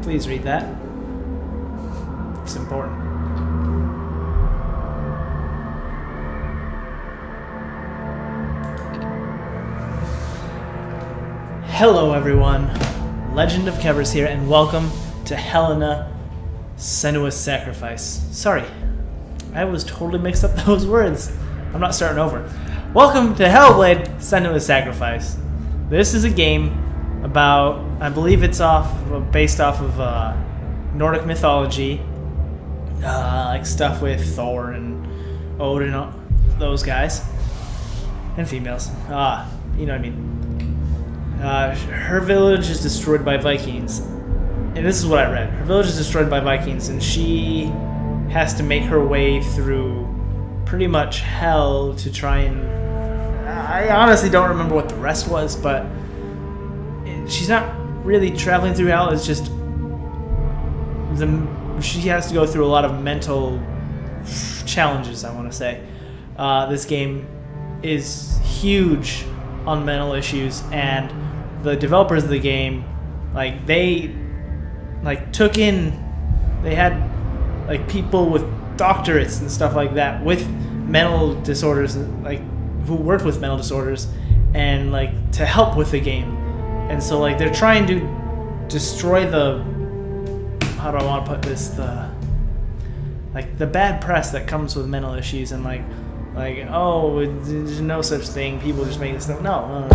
Please read that. It's important. Hello everyone, Legend of Kevers here, and welcome to Helena Senua's Sacrifice. Sorry, I was totally mixed up those words. I'm not starting over. Welcome to Hellblade Senua's Sacrifice. This is a game about, I believe it's based off of Nordic mythology, like stuff with Thor and Odin, those guys, and females. You know what I mean. Her village is destroyed by Vikings, and this is what I read. Her village is destroyed by Vikings, and she has to make her way through pretty much hell to try and... I honestly don't remember what the rest was, but she's not really traveling through hell. It's just she has to go through a lot of mental challenges, I want to say. This game is huge on mental issues, and the developers of the game, they had people with doctorates and stuff like that with mental disorders, who worked with mental disorders, and to help with the game. And so they're trying to destroy the, how do I want to put this, the bad press that comes with mental issues, and oh, there's no such thing, people just make this stuff. No.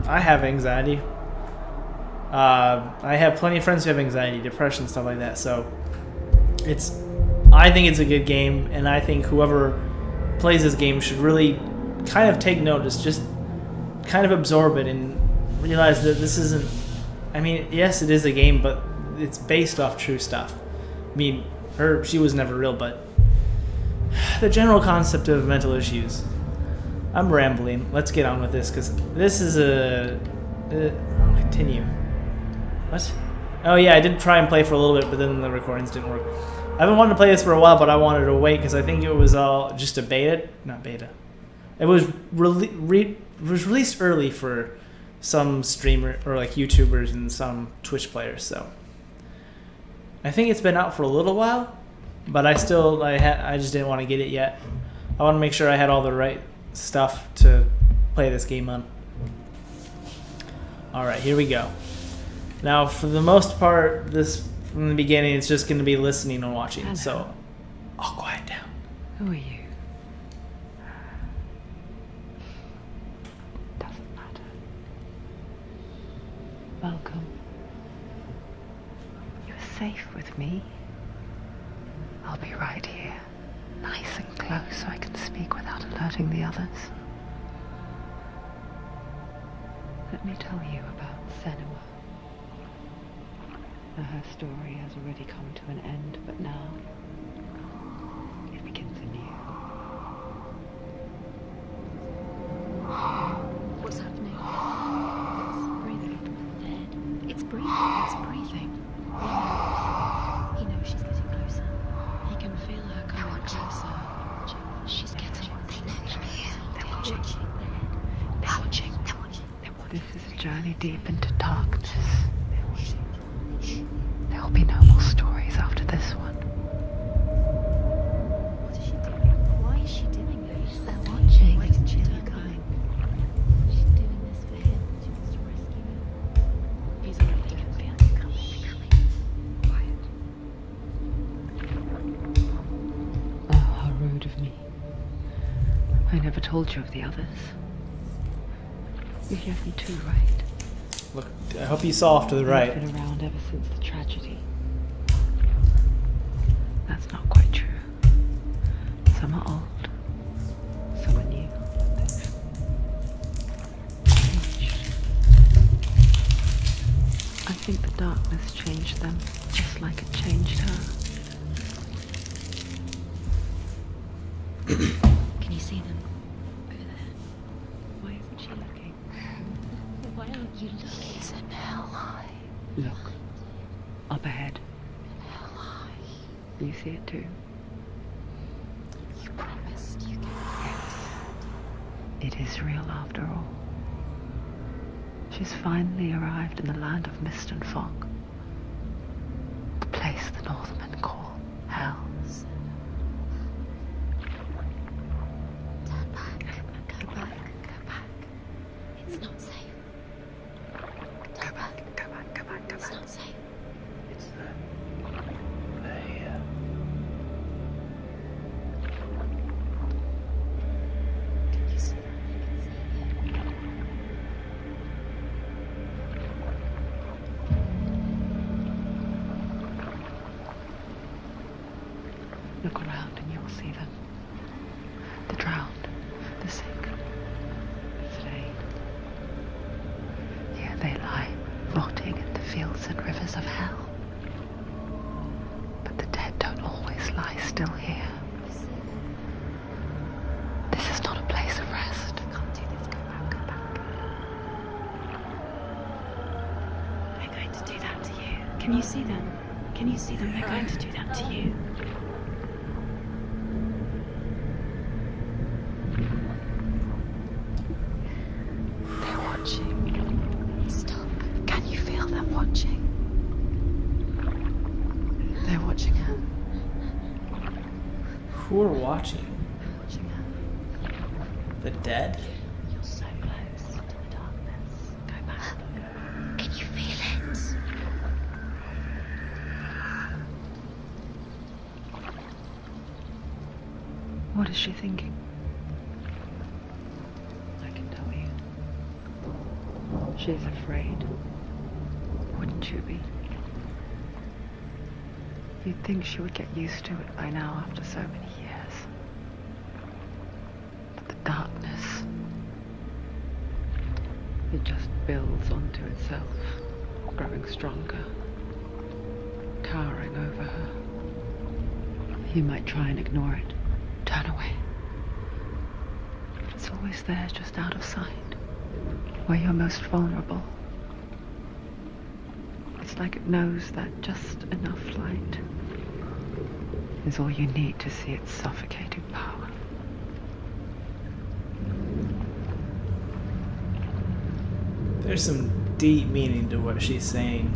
I have anxiety. I have plenty of friends who have anxiety, depression, stuff like that. So I think it's a good game, and I think whoever plays this game should really kind of take notice, just kind of absorb it and realize that this isn't, yes, it is a game, but it's based off true stuff. She was never real, but the general concept of mental issues. I'm rambling. Let's get on with this, because this is I'll continue. What? Oh yeah, I did try and play for a little bit, but then the recordings didn't work. I've been wanting to play this for a while, but I wanted to wait because I think it was all just a beta. Not beta. It was released early for some streamer or YouTubers and some Twitch players. So I think it's been out for a little while, but I just didn't want to get it yet. I want to make sure I had all the right stuff to play this game on. Alright, here we go. Now, for the most part, from the beginning, it's just going to be listening and watching. Hello. So I'll quiet down. Who are you? Doesn't matter. Welcome. You're safe with me. I'll be right here. Nice and close so I can speak without alerting the others. Let me tell you about Senua. Her story has already come to an end, but now it begins anew. What's happening? It's breathing. It's breathing. It's breathing. He knows she's getting closer. He can feel her coming closer. She's getting closer. They're watching. They're watching. They're watching. This is a journey deep into darkness. There will be no more stories after this one. What is she doing? Why is she doing this? They're watching. Why isn't she coming? She's doing this for him. She wants to rescue him. He's already can feel him coming. Quiet. Oh, how rude of me. I never told you of the others. You have me too, right? Look, I hope you saw off to the right. I've been around ever since the tragedy. That's not quite true. Some are old, some are new. Changed. I think the darkness changed them, just like it changed her. Can you see them? Over there. Why isn't she looking? Why aren't you looking? He's in hell high. Look, up ahead. In hell high. You see it too? You promised you could. Yes. It is real after all. She's finally arrived in the land of mist and fog. place the Northmen call hell. Turn back. Go back. Go back. It's not safe. Go back, go back, go back, go It's back. not safe. It's they're here. You see that? Look around and you will see them. The drowned, the sick, the slain. Here they lie, rotting in the fields and rivers of hell. But the dead don't always lie still here. This is not a place of rest. I can't do this. Go back. Go back. They're going to do that to you. Can you see them? Can you see them? They're going to do that to you. They're watching. Stop. Can you feel them watching? They're watching her. Who are watching? They're watching her. The dead? You're so close to the darkness. Go back. Can you feel it? What is she thinking? I can tell you. She's afraid. Wouldn't you be? You'd think she would get used to it by now after so many years. But the darkness, it just builds onto itself, growing stronger, towering over her. You might try and ignore it, turn away. But it's always there, just out of sight, where you're most vulnerable. It's like it knows that just enough light is all you need to see its suffocating power. There's some deep meaning to what she's saying.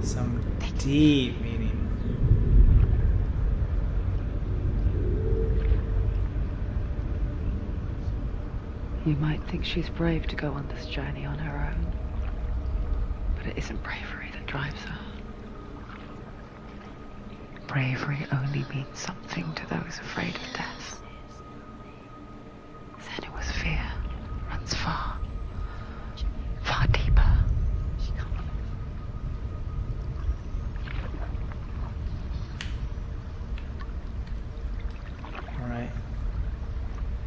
Some deep meaning. You might think she's brave to go on this journey on her own, but it isn't bravery that drives her. Bravery only means something to those afraid of death. Then it was fear, runs far, far deeper. Alright.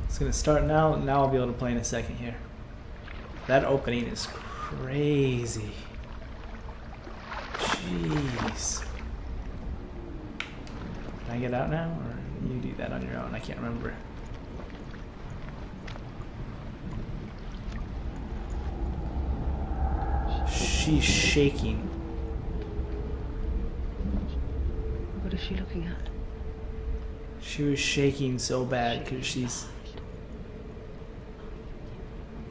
It's gonna start now. Now I'll be able to play in a second here. That opening is crazy. Jeez. Can I get out now? Or you do that on your own? I can't remember. She's shaking. What is she looking at? She was shaking so bad because she's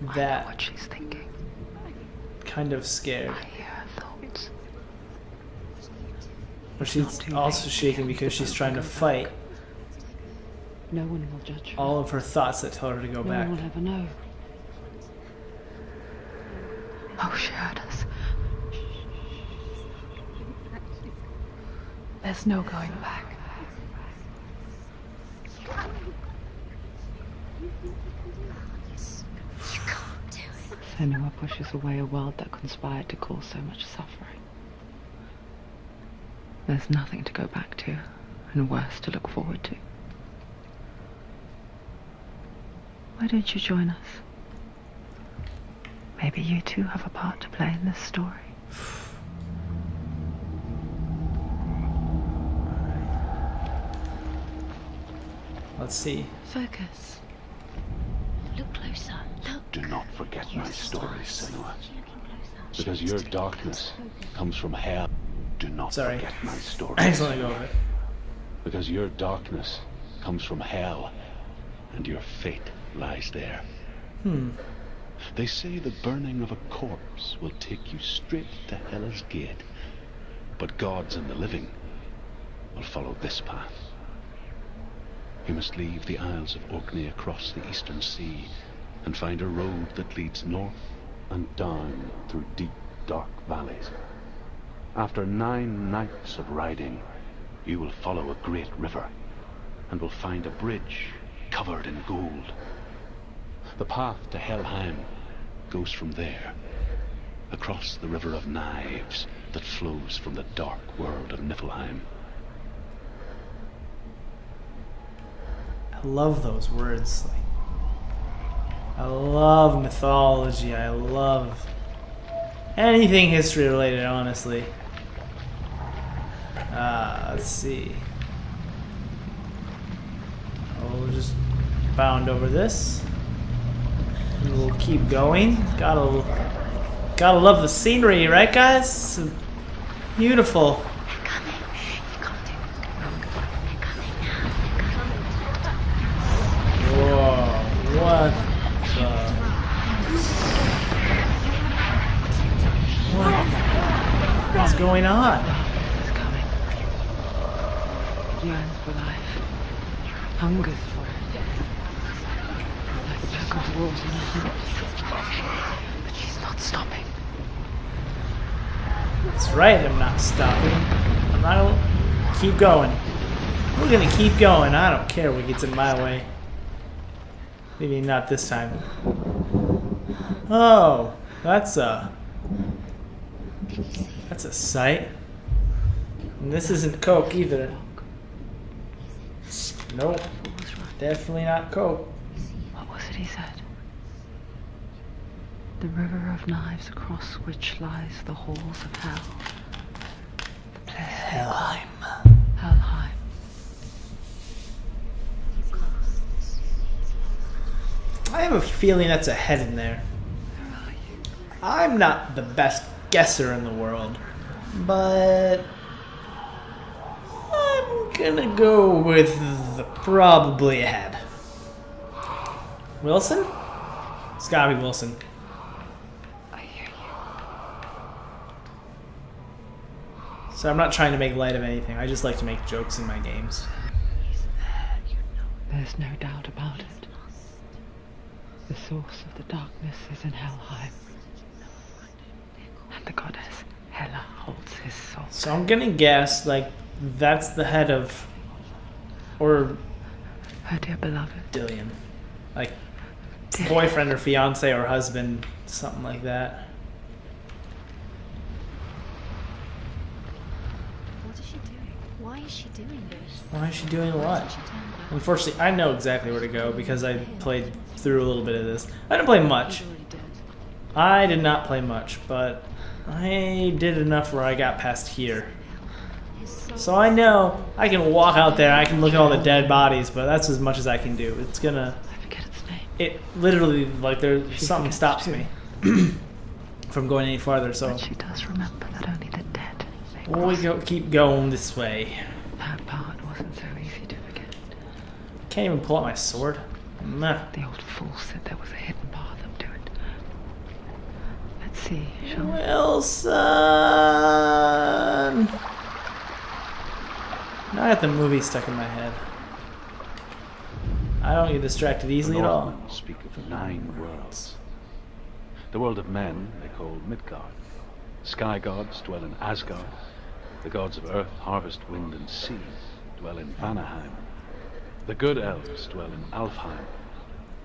I know that what she's thinking. kind of scared. I hear her thoughts. But she's also shaking because she's trying to fight No one will judge her. all of her thoughts that tell her to go No back. one will ever know. Oh, she heard us. There's no going back. You can't do it. Senua pushes away a world that conspired to cause so much suffering. There's nothing to go back to, and worse to look forward to. Why don't you join us? Maybe you too have a part to play in this story. Let's see. Focus. Look closer. Look. Do not forget my story, Senua. She's looking closer. Because your darkness comes from hell. Do not Sorry. forget my story. I just want to go with it. Because your darkness comes from hell, and your fate lies there. They say the burning of a corpse will take you straight to Hela's gate. but gods and the living will follow this path. You must leave the Isles of Orkney across the eastern sea and find a road that leads north and down through deep, dark valleys. After 9 nights of riding, you will follow a great river and will find a bridge covered in gold. The path to Helheim goes from there, across the River of Knives that flows from the dark world of Niflheim. I love those words. I love mythology. I love anything history related, honestly. Let's see. We'll just bound over this. And we'll keep going. Gotta love the scenery, right, guys? It's beautiful. Whoa! What the? What's going on? It's coming. Yearns for life. Hungers for it. Like a pack of wolves in a hunt. But she's not stopping. That's right, I'm not stopping. I'm not gonna keep going. We're gonna keep going. I don't care what gets in my way. Maybe not this time. Oh, that's a sight. And this isn't Coke either. Nope. Definitely not Coke. What was it he said? The river of knives across which lies the halls of hell. The place Helheim. Helheim. I have a feeling that's a head in there. I'm not the best guesser in the world, but I'm gonna go with the probably a head. Wilson? It's gotta be Wilson. I hear you. So I'm not trying to make light of anything. I just like to make jokes in my games. He's there, you know. There's no doubt about it. The source of the darkness is in Helheim. And the goddess Hela holds his soul. So I'm gonna guess, like, that's the head of... Or Her dear beloved. Dillion. Like, boyfriend or fiance or husband, something like that. What is she doing? Why is she doing this? Why is she doing what? She turned back. Unfortunately, I know exactly where to go because I played through a little bit of this. I didn't play much. He's already dead. I did not play much, but I did enough where I got past here. His soul So I know I can walk out there, I can look at all the dead bodies, but that's as much as I can do. It's gonna... I forget its name. It literally, like, something stops me from going any farther, so... But she does remember that only the dead may We'll cross. keep going this way. That part wasn't so easy to forget. Can't even pull out my sword. Meh. The old fool said there was a hidden path up to it. Let's see, shall we? Wilson! Now I got the movie stuck in my head. I don't get distracted easily The at all. Northmen speak of 9 worlds. The world of men they call Midgard. Sky gods dwell in Asgard. The gods of earth, harvest, wind, and sea dwell in Vanaheim. The good elves dwell in Alfheim.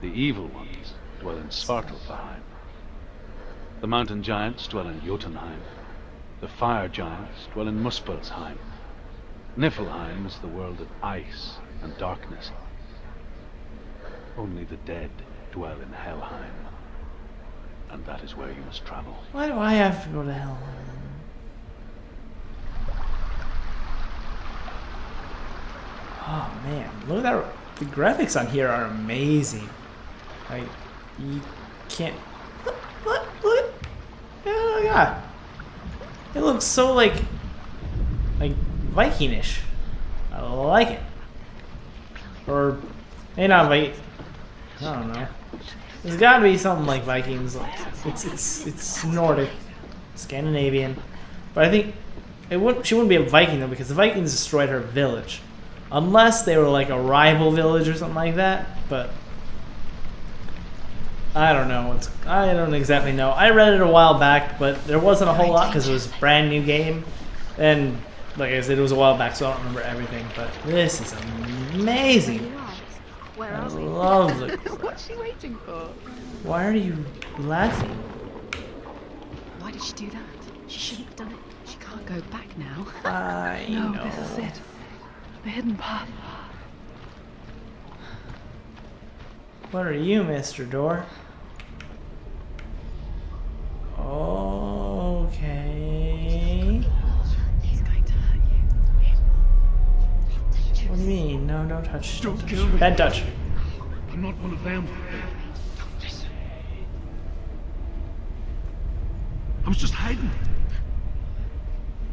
The evil ones dwell in Svartalfheim. The mountain giants dwell in Jotunheim. The fire giants dwell in Muspelheim. Niflheim is the world of ice and darkness. Only the dead dwell in Helheim. And that is where you must travel. Why do I have to go to hell? Oh man, look at that. The graphics on here are amazing. Like, you can't... Look. Oh my god. It looks so like Viking-ish. I like it. Or, maybe not Viking. I don't know. There's got to be something like Vikings. It's Nordic, Scandinavian, but I think She wouldn't be a Viking though, because the Vikings destroyed her village, unless they were like a rival village or something like that. But I don't know. I don't exactly know. I read it a while back, but there wasn't a whole lot because it was a brand new game, and like I said, it was a while back, so I don't remember everything. But this is amazing. Where I are we? love the. What's she waiting for? Why are you laughing? Why did she do that? She shouldn't have done it. She can't go back now. I No, know. this is it. The hidden path. What are you, Mr. Door? Okay. He's going to hurt you. What do you mean? No, don't touch. Don't touch. kill me. Bad touch. I'm not one of them. I was just hiding.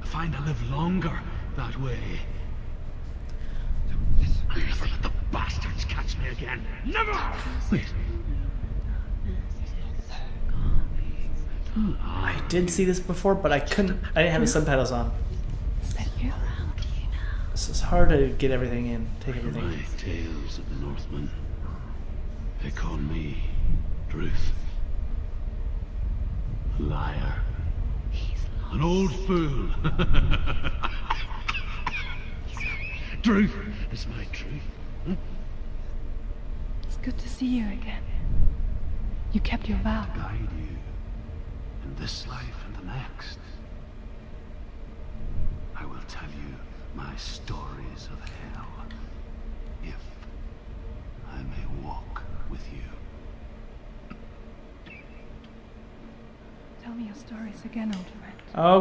I find I live longer that way. Never let the bastards catch me again. Never! Wait. I did see this before, but I couldn't. I didn't have the subtitles on. So it's hard to get everything in, take everything My in. tales of the Northmen. They call me Druth. A liar. An old fool. Truth is my truth. It's good to see you again. You kept your vow. Guide you in this life and the next. I will tell you my stories of hell, if I may walk with you. Tell me your stories again, old friend.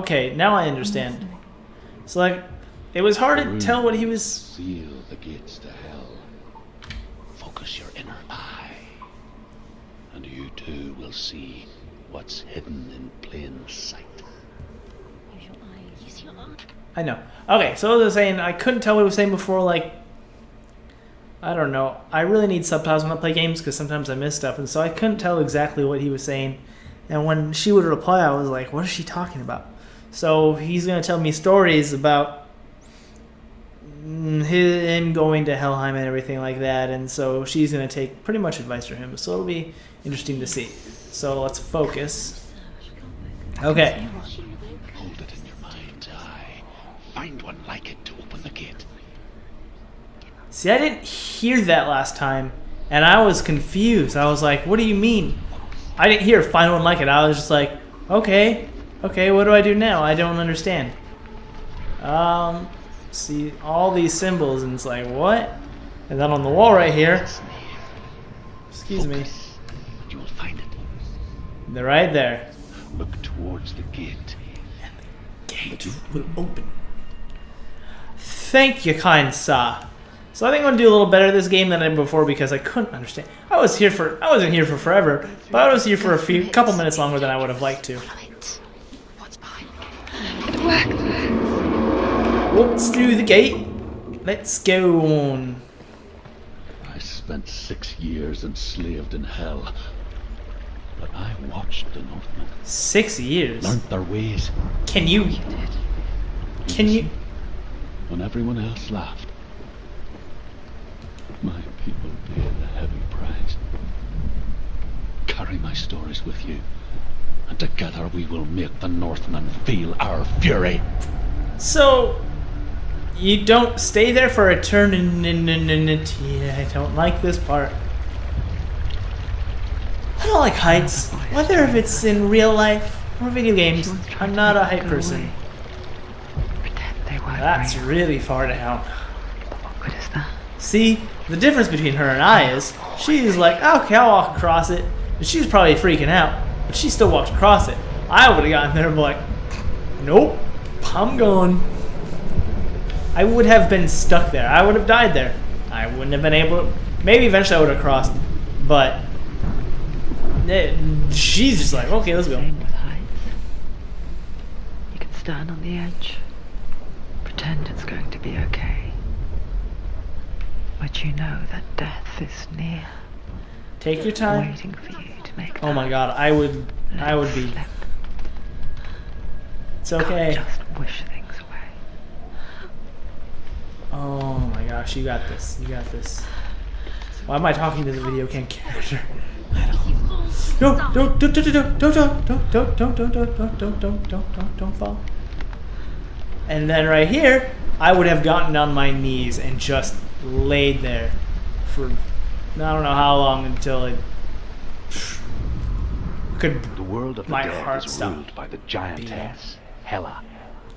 Okay, now I understand. So like, it was hard to tell what he was. Seal the gates to hell. Focus your inner eye, and you too will see what's hidden in plain sight. Use your eyes. Use your eyes. I know. Okay, so as I was saying, I couldn't tell what he was saying before. Like, I don't know. I really need subtitles when I play games because sometimes I miss stuff, and so I couldn't tell exactly what he was saying. And when she would reply, I was like, "What is she talking about?" So he's gonna tell me stories about him going to Helheim and everything like that, and so she's gonna take pretty much advice from him. So it'll be interesting to see. So let's focus. Okay. Hold it in your mind's eye. Find one like it to open the gate. See, I didn't hear that last time, and I was confused. I was like, "What do you mean?" I didn't hear "find one like it." I was just like, "Okay, what do I do now? I don't understand." See all these symbols, and it's like, what? And then on the wall right here, excuse me, You will find it. they're right there. Look towards the gate. Gate will open. Thank you, kind sir. So I think I'm gonna do a little better this game than I did before because I couldn't understand. I wasn't here for forever, but I was here for a couple minutes longer than I would have liked to. What's behind It worked. What's through the gate? Let's go on. I spent 6 years enslaved in hell. But I watched the Northmen. 6 years. Learned their ways. Can you? When everyone else laughed, my people paid a heavy price. Carry my stories with you, and together we will make the Northmen feel our fury. So, you don't stay there for eternity. I don't like this part. I don't like heights, whether if it's in real life or video games. I'm not a height person. Pretend they weren't That's real. really far down. What good is that? See, the difference between her and I is she's like, okay, I'll walk across it. And she's probably freaking out, but she still walked across it. I would have gotten there and be like, nope, I'm going. I would have been stuck there. I would have died there. I wouldn't have been able to. Maybe eventually I would have crossed, but she's just like, okay, let's go. Same with heights. You can stand on the edge, pretend it's going to be okay, but you know that death is near, Take your time. waiting for you to make. Oh my that god, I would be. slip. It's okay. Can't just wish things away. Josh, you got this. You got this. Why am I talking to the video game character? No, don't fall. And then right here, I would have gotten on my knees and just laid there for I don't know how long until it could. The world of the My dead heart is stopped ruled by the giantess Hela,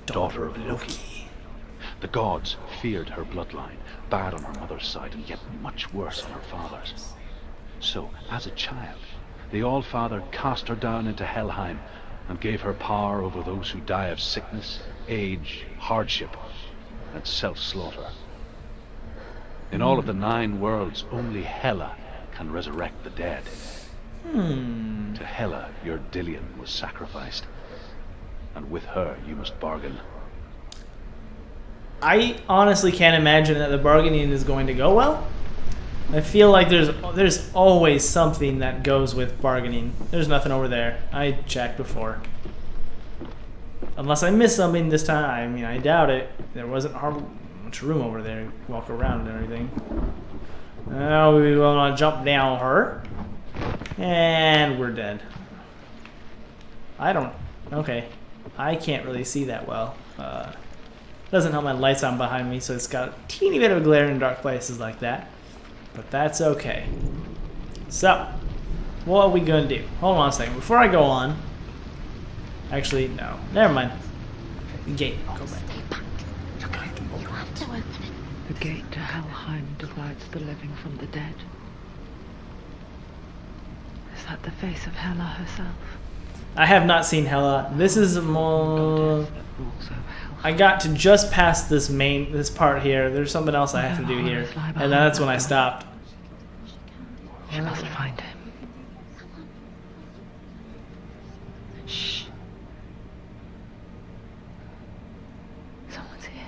daughter of Loki. The gods feared her bloodline, bad on her mother's side and yet much worse on her father's. So, as a child, the All-Father cast her down into Helheim and gave her power over those who die of sickness, age, hardship, and self-slaughter. In all of the 9 worlds, only Hela can resurrect the dead. To Hela, your Dillion was sacrificed, and with her you must bargain. I honestly can't imagine that the bargaining is going to go well. I feel like there's always something that goes with bargaining. There's nothing over there. I checked before. Unless I missed something this time. I mean, I doubt it. There wasn't much room over there to walk around and everything. Now we want to jump down her. And we're dead. Okay. I can't really see that well. Doesn't help my lights on behind me, so it's got a teeny bit of a glare in dark places like that. But that's okay. So, what are we going to do? Hold on a second. Before I go on... Actually, no. Never mind. The gate. Go back. You have to open it. The gate to Helheim divides the living from the dead. Is that the face of Hela herself? I have not seen Hela. This is more... Also Helheim. I got to just past this part here. There's something else I have to do here. And that's when I stopped. She must find him. Shh. Someone's here.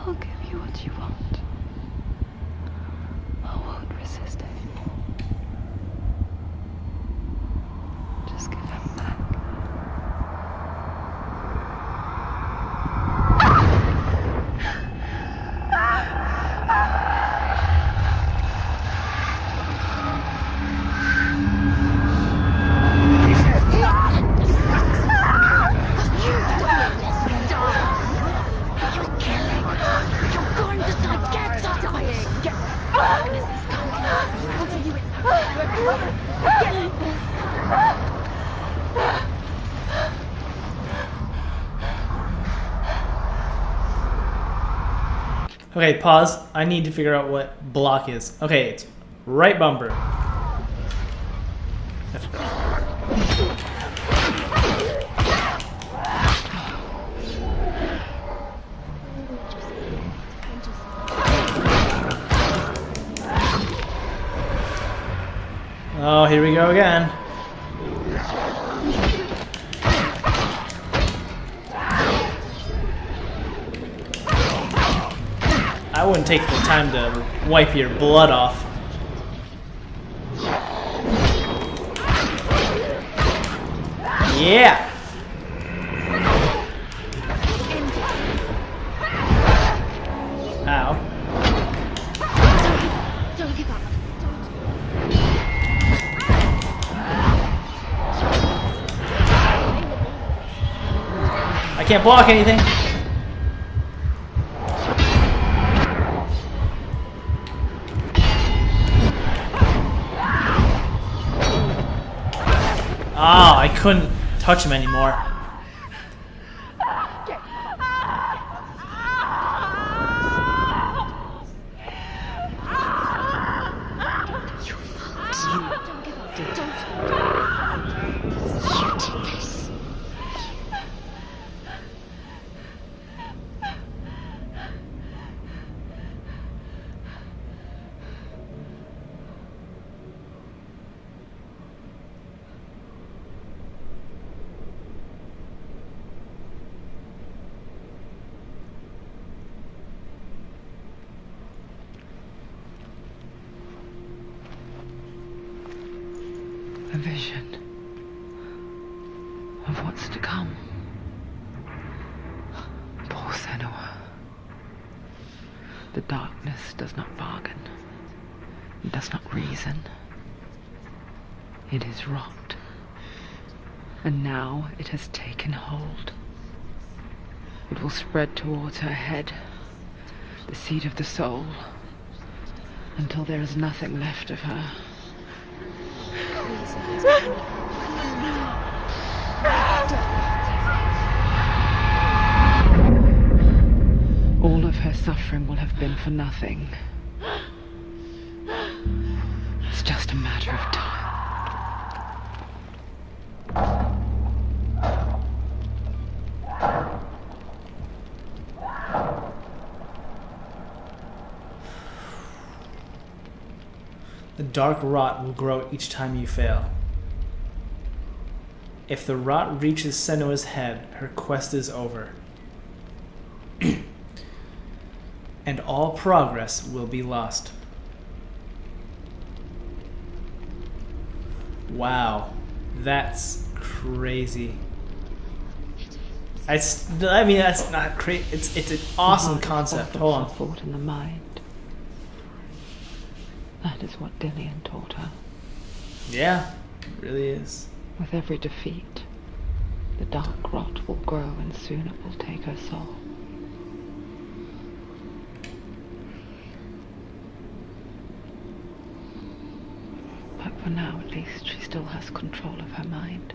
I'll give you what you want. I won't resist anymore. Just give him back. Okay, pause. I need to figure out what block is. Okay, it's right bumper. Oh, here we go again. I wouldn't take the time to wipe your blood off. Yeah! Ow. Don't give up. I can't block anything. Oh, I couldn't touch him anymore. vision of what's to come. Poor Senua. The darkness does not bargain. It does not reason. It is rot. And now it has taken hold. It will spread towards her head, the seat of the soul, until there is nothing left of her. All of her suffering will have been for nothing. It's just a matter of time. The dark rot will grow each time you fail. If the rot reaches Senua's head, her quest is over. And all progress will be lost. Wow, that's crazy. I mean, that's not crazy. It's an awesome concept. Hold on. Thought in the mind. That is what Dillian taught her. Yeah, it really is. With every defeat, the dark rot will grow and soon it will take her soul. But for now, at least, she still has control of her mind.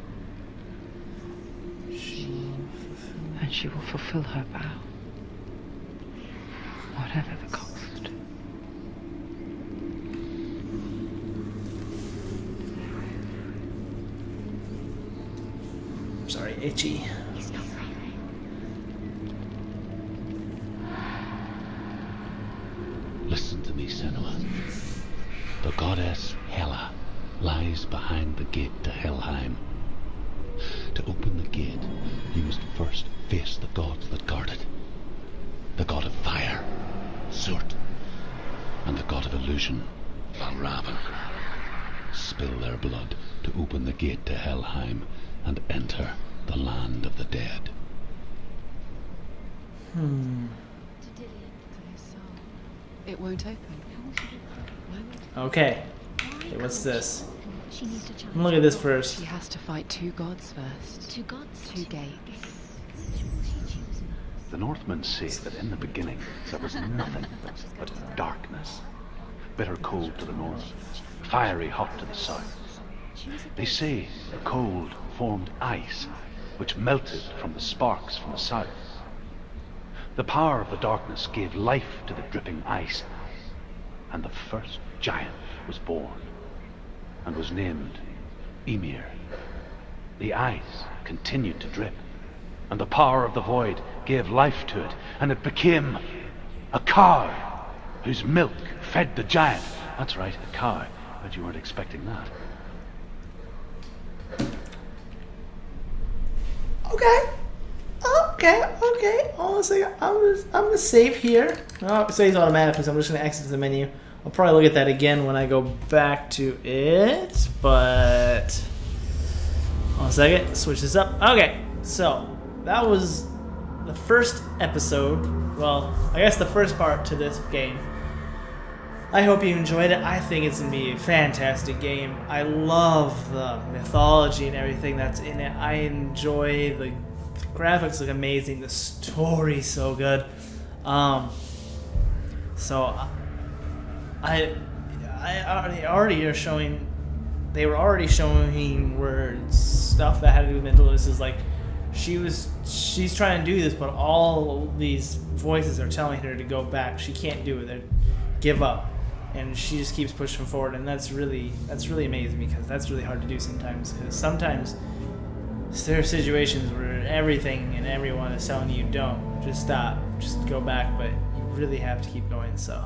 And she will fulfill her vow, whatever the cost. Sorry, itchy. Listen to me, Senua. The goddess Hela lies behind the gate to Helheim. To open the gate, you must first face the gods that guard it. The god of fire, Surt, and the god of illusion, Valravan. Spill their blood to open the gate to Helheim and enter the land of the dead. It won't open. Okay. What's this? She needs to challenge. Look at this first. She has to fight two gods first. Two gods. Two gates. The Northmen say that in the beginning there was nothing but darkness. Bitter cold to the north, fiery hot to the south. They say the cold formed ice, which melted from the sparks from the south. The power of the darkness gave life to the dripping ice, and the first giant was born, and was named Ymir. The ice continued to drip, and the power of the void gave life to it, and it became a cow, whose milk fed the giant. That's right, a cow. Bet you weren't expecting that. Okay. Honestly, I'm gonna save here. Oh, it saves automatically, so I'm just gonna exit the menu. I'll probably look at that again when I go back to it, but one second, switch this up. Okay, so that was the first episode. Well, I guess the first part to this game. I hope you enjoyed it. I think it's gonna be a fantastic game. I love the mythology and everything that's in it. I enjoy the graphics, look amazing. The story's so good. So I already are showing. They were already showing where stuff that had to do with mental illness is like she's trying to do this, but all these voices are telling her to go back. She can't do it. They give up, and she just keeps pushing forward. And that's really amazing, because that's really hard to do sometimes. Because sometimes there are situations where everything and everyone is telling you don't, just stop, just go back, but you really have to keep going. So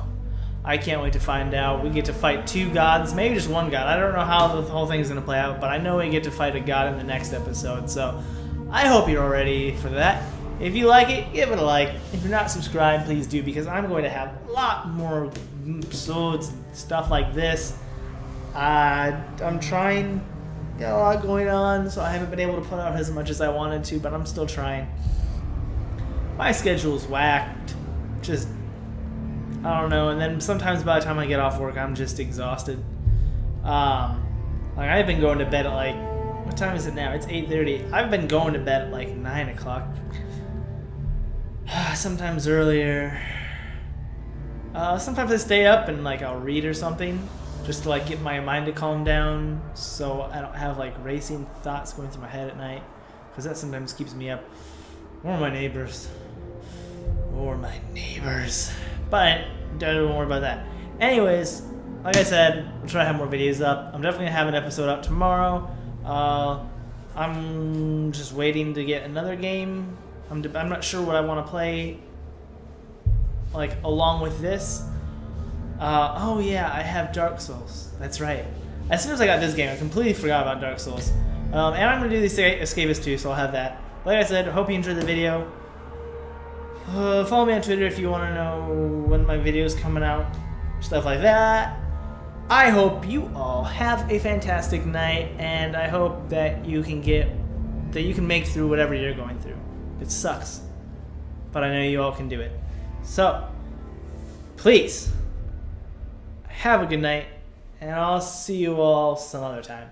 I can't wait to find out. We get to fight two gods, maybe just one god. I don't know how the whole thing is going to play out, but I know we get to fight a god in the next episode. So I hope you're all ready for that. If you like it, give it a like. If you're not subscribed, please do, because I'm going to have a lot more episodes, stuff like this. I'm trying got a lot going on, so I haven't been able to put out as much as I wanted to, but I'm still trying. My schedule's whacked. Just, I don't know. And then sometimes by the time I get off work, I'm just exhausted. Like I've been going to bed at like, what time is it now? It's 8:30. I've been going to bed at like 9 o'clock. Sometimes earlier. Sometimes I stay up and like I'll read or something, just to like get my mind to calm down, so I don't have like racing thoughts going through my head at night, because that sometimes keeps me up. Or my neighbors. But don't worry about that. Anyways, like I said, I'll try to have more videos up. I'm definitely gonna have an episode up tomorrow. I'm just waiting to get another game. I'm not sure what I want to play, like along with this. Oh yeah, I have Dark Souls. That's right. As soon as I got this game, I completely forgot about Dark Souls. And I'm gonna do the Escapist too, so I'll have that. Like I said, hope you enjoyed the video. Follow me on Twitter if you want to know when my video's coming out, stuff like that. I hope you all have a fantastic night, and I hope that you can make through whatever you're going through. It sucks, but I know you all can do it. So, please, have a good night, and I'll see you all some other time.